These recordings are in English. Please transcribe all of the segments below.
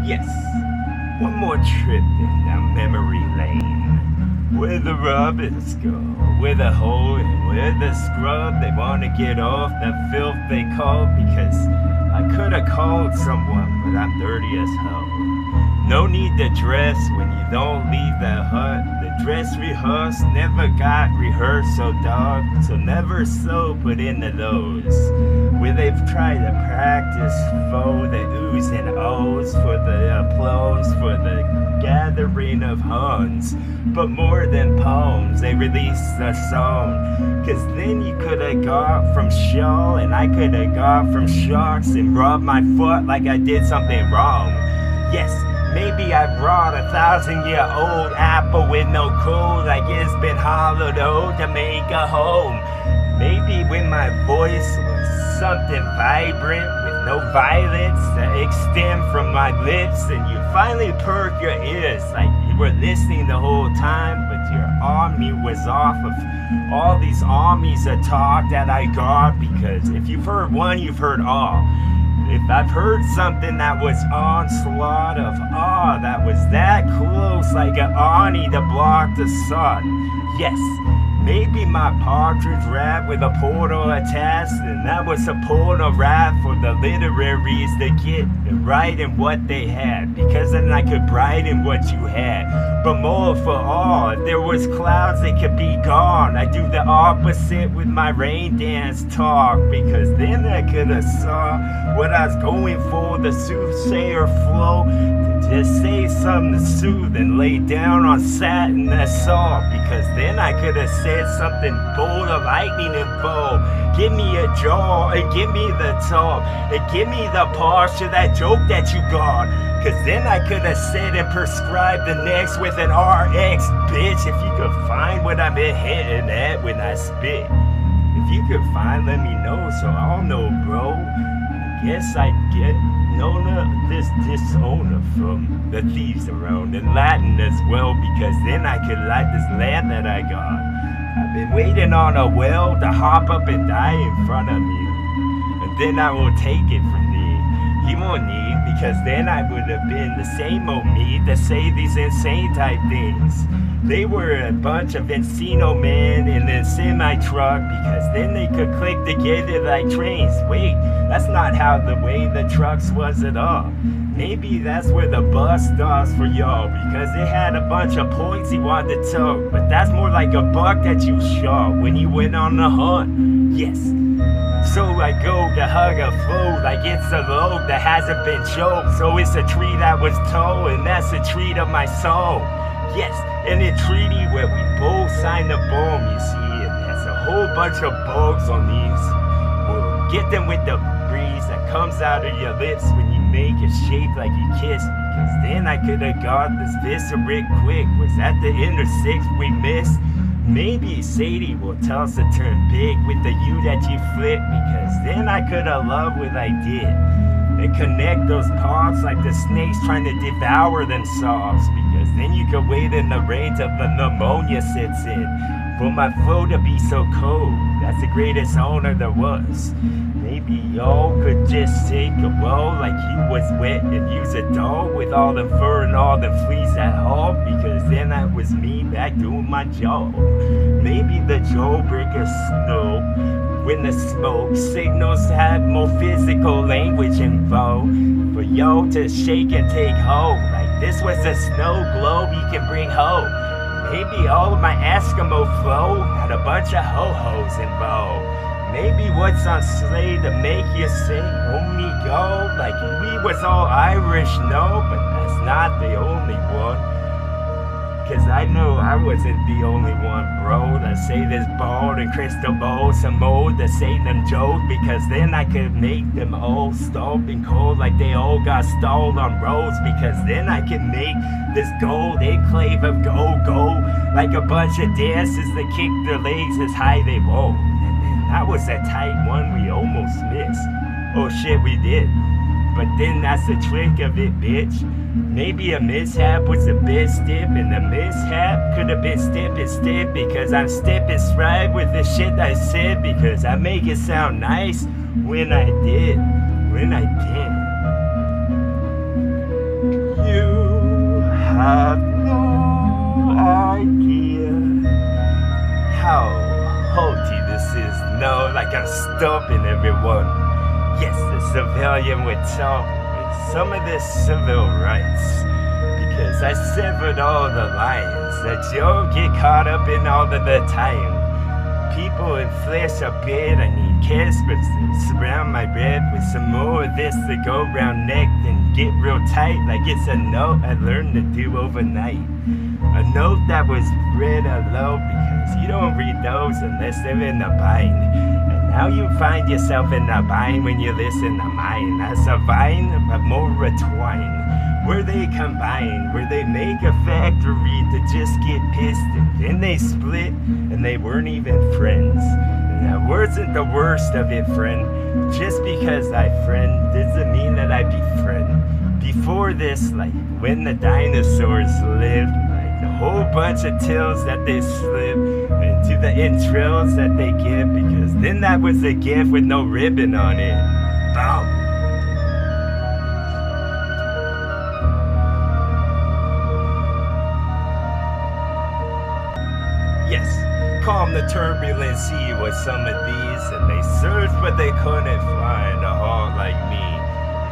Yes, one more trip down memory lane. Where the robins go, where the hoe and where the scrub. They wanna get off the filth they call because I coulda called someone, but I'm dirty as hell. No need to dress when you don't leave the hut. The dress rehearsed never got rehearsed, so dog, so never so put into those where they've tried to practice for the oohs and ohs, for the applause, for the gathering of Huns. But more than poems, they released a song. Cause then you coulda got from Shaw, and I coulda got from Sharks and rubbed my foot like I did something wrong. Yes, maybe I brought 1,000-year-old apple with no coal, like it's been hollowed out to make a home. Maybe when my voice was something vibrant with no violence that extend from my lips, and you finally perk your ears like you were listening the whole time, but your army was off of all these armies of talk that I got, because if you've heard one, you've heard all. If I've heard something that was onslaught of awe, that was that close like an awning to block the sun. Yes, maybe my partridge rap with a portal attached, and that was a portal rap for the literaries to get right in what they had, because then I could brighten what you had. But more for all, if there was clouds they could be gone. I do the opposite with my rain dance talk, because then I could have saw what I was going for, the soothsayer flow. Just say something to soothe and lay down on satin, that's all. Because then I could have said something bold of lightning and bold. Give me a jaw and give me the top and give me the parts of that joke that you got. Cause then I could have said and prescribed the next with an RX, bitch. If you could find what I've been hitting at when I spit. If you could find, let me know so I'll know, bro. I guess I'd get this dishonor from the thieves around, and Latin as well, because then I could light this land that I got. I've been waiting on a well to hop up and die in front of you, and then I will take it from thee. You won't need, because then I would have been the same old me to say these insane type things. They were a bunch of Encino men in a semi-truck, because then they could click together like trains. Wait, that's not how the way the trucks was at all. Maybe that's where the bus stops for y'all, because it had a bunch of points he wanted to tote. But that's more like a buck that you shot when you went on the hunt. Yes. So I go to hug a foe like it's a load that hasn't been choked. So it's a tree that was told, and that's a treat of my soul. Yes, and a treaty where we both signed the bone, you see, and there's a whole bunch of bugs on these. We'll get them with the breeze that comes out of your lips when you make it shape like you kiss, because then I could have got this visceric quick. Was that the inner six we missed? Maybe Sadie will tell us to turn big with the U that you flip, because then I could have loved what I did and connect those parts like the snakes trying to devour themselves, because then you could wait in the rain till the pneumonia sits in for my flow to be so cold. That's the greatest honor there was. Maybe y'all could just take a roll like you was wet and use a dog with all the fur and all the fleas at home, because then that was me back doing my job. Maybe the jawbreaker snow when the smoke signals have more physical language involved for y'all to shake and take hold. Like this was a snow globe you can bring home. Maybe all of my Eskimo flow had a bunch of ho-hos involved. Maybe what's on sleigh to make you sing "Hold Me Go" like we was all Irish, no, but that's not the only one. Cause I know I wasn't the only one, bro, to say this bald and crystal ball, some mold to say them jokes, because then I could make them all stomping cold like they all got stalled on roads, because then I could make this gold enclave of go like a bunch of dancers that kick their legs as high they won't. And that was a tight one we almost missed. Oh shit, we did. But then that's the trick of it, bitch. Maybe a mishap was a bit stiff, and the mishap could have been stiff instead, because I'm stiff and stride with the shit I said, because I make it sound nice when I did. stopping everyone. Yes, the civilian would talk with some of the civil rights. Because I severed all the lines that you'll get caught up in all of the time. People in flesh a bit, I need Caspers to surround my bed with some more of this to go round neck and get real tight like it's a note I learned to do overnight. A note that was read aloud because you don't read those unless they're in a bind. And now you find yourself in a bind when you listen to mine. That's a vine, but more a twine. Where they combine, where they make a factory to just get pissed, and then they split, and they weren't even friends. And that wasn't the worst of it, friend. Just because I friend doesn't mean that I befriend. Before this, like when the dinosaurs lived, like a whole bunch of tales that they slip into the entrails that they give, because then that was a gift with no ribbon on it. Bow. Yes, calm the turbulent sea with some of these, and they surfed but they couldn't find a hog like me.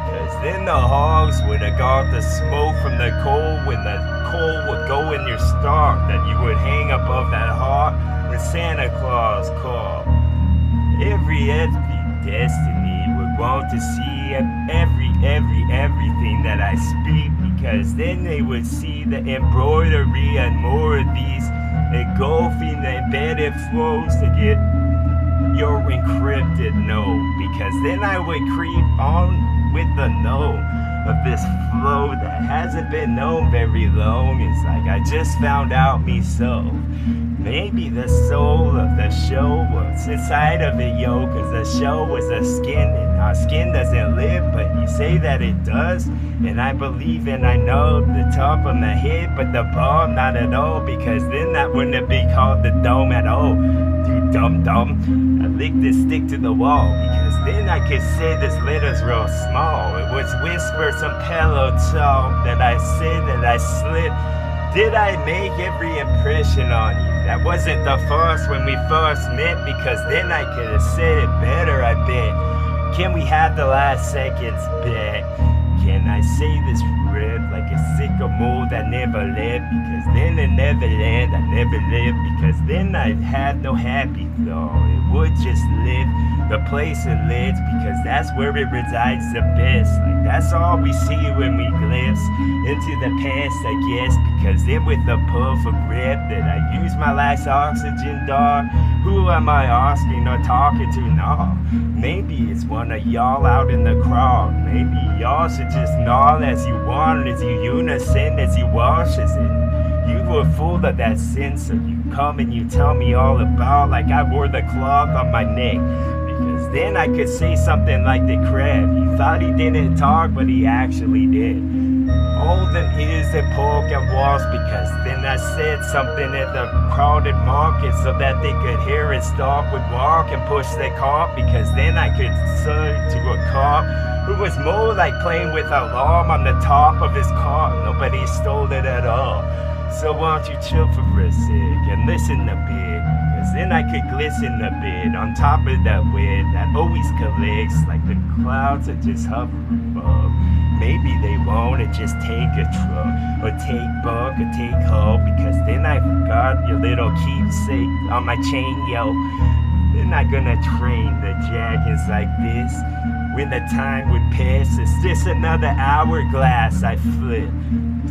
Because then the hogs would have got the smoke from the coal when the coal would go in your stalk that you would hang above that hog when Santa Claus called. Every destiny would want to see everything that I speak, because then they would see the embroidery and more of these engulfing the embedded flows to get your encrypted no, because then I would creep on with the no of this flow that hasn't been known very long. It's like I just found out myself. Maybe the soul of the show was inside of it, yo, cause the show was a skin, and our skin doesn't live, but you say that it does, and I believe and I know the top of my head, but the ball not at all, because then that wouldn't have been called the dome at all. You dumb. I licked this stick to the wall, because then I could say this letter's real small. It was whisper some pillow talk that I said that I slipped. Did I make every impression on you? That wasn't the first when we first met, because then I could have said it better, I bet. Can we have the last seconds back? Can I say this rip like a sycamore that never lived? Because then in Neverland I never lived, because then I had no happy thought. It would just live the place it lives, because that's where it resides the best. Like that's all we see when we glimpse into the past, I guess, because then with the puff of rip that I use my last oxygen, dog. Who am I asking or talking to? No, maybe it's one of y'all out in the crowd. Maybe y'all should just nod as you want, as you unison, as you wash as in. You were full of that sense, so you come and you tell me all about like I wore the cloth on my neck. Because then I could say something like the crab. You thought he didn't talk, but he actually did. All them ears that poke and walls, because then I said something at the crowded market so that they could hear and stop, would walk and push their cart, because then I could say to a cop who was more like playing with alarm on the top of his car. Nobody stole it at all. So why don't you chill for a sec and listen a bit, cause then I could glisten a bit on top of that wind that always collects like the clouds are just hovering above. Maybe they wanna just take a truck, or take buck, or take hoe, because then I forgot your little keepsake on my chain, yo. They're not gonna train the jackets like this. When the time would pass, it's just another hourglass I flip,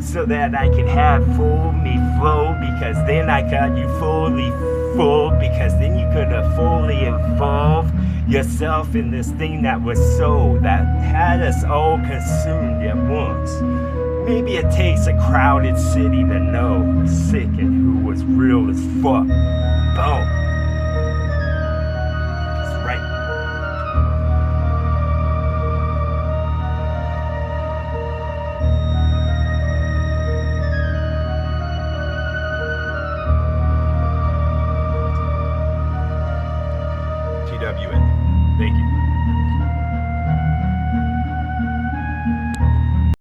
so that I could have full me flow, because then I got you fully full, because then you could have fully involved yourself in this thing that was so, that had us all consumed at once. Maybe it takes a crowded city to know sick and who was real as fuck. Boom.